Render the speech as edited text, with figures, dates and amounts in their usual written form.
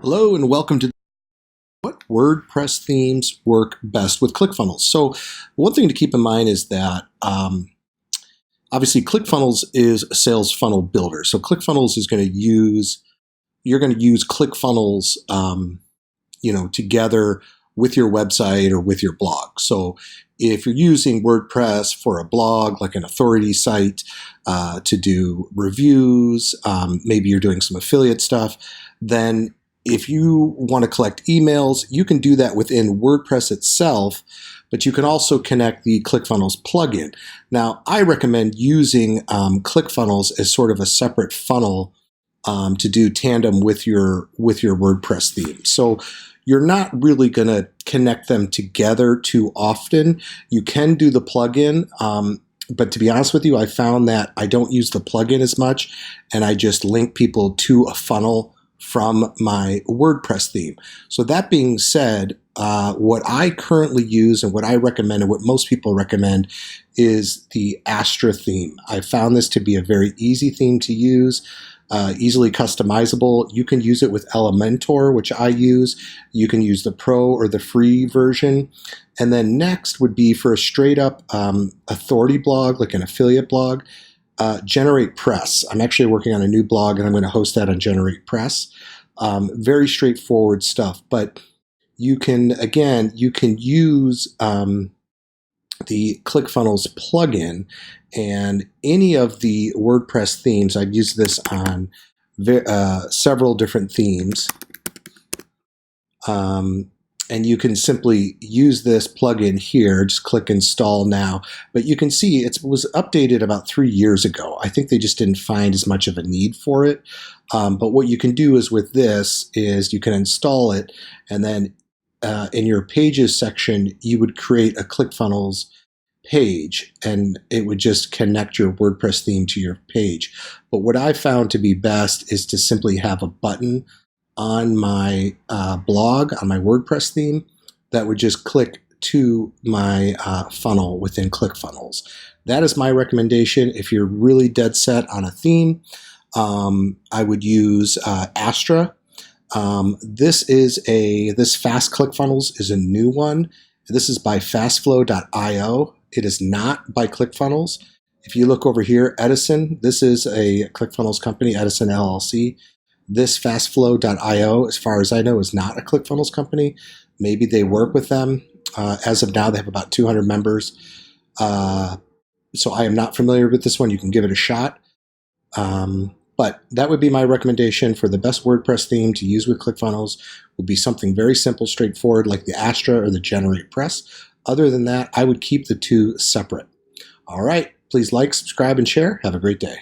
Hello and welcome to what WordPress themes work best with ClickFunnels. So one thing to keep in mind is that obviously ClickFunnels is a sales funnel builder. So ClickFunnels is going to use, you're going to use ClickFunnels together with your website or with your blog. So if you're using WordPress for a blog, like an authority site, to do reviews, maybe you're doing some affiliate stuff, then if you want to collect emails, you can do that within WordPress itself, but you can also connect the ClickFunnels plugin. Now, I recommend using ClickFunnels as sort of a separate funnel to do tandem with your WordPress theme. So you're not really going to connect them together too often. You can do the plugin, but to be honest with you, I found that I don't use the plugin as much, and I just link people to a funnel from my WordPress theme. So that being said, what I currently use and what I recommend and what most people recommend is the Astra theme. I found this to be a very easy theme to use, easily customizable. You can use it with Elementor, which I use. You can use the Pro or the free version. And then next would be for a straight up authority blog, like an affiliate blog, Generate Press. I'm actually working on a new blog and I'm going to host that on Generate Press. Very straightforward stuff, but you can use the ClickFunnels plugin and any of the WordPress themes. I've used this on several different themes. And you can simply use this plugin here, just click install now. But you can see it was updated about 3 years ago. I think they just didn't find as much of a need for it. But what you can do is with this is you can install it, and then in your pages section, you would create a ClickFunnels page, and it would just connect your WordPress theme to your page. But what I found to be best is to simply have a button on my blog, on my WordPress theme, that would just click to my funnel within ClickFunnels. That is my recommendation. If you're really dead set on a theme, I would use Astra. This Fast ClickFunnels is a new one. This is by fastflow.io. It is not by ClickFunnels. If you look over here, Edison, this is a ClickFunnels company, Edison LLC. This fastflow.io, as far as I know, is not a ClickFunnels company. Maybe they work with them. As of now, they have about 200 members. So I am not familiar with this one. You can give it a shot. But that would be my recommendation for the best WordPress theme to use with ClickFunnels. Would be something very simple, straightforward, like the Astra or the Generate Press. Other than that, I would keep the two separate. All right. Please like, subscribe, and share. Have a great day.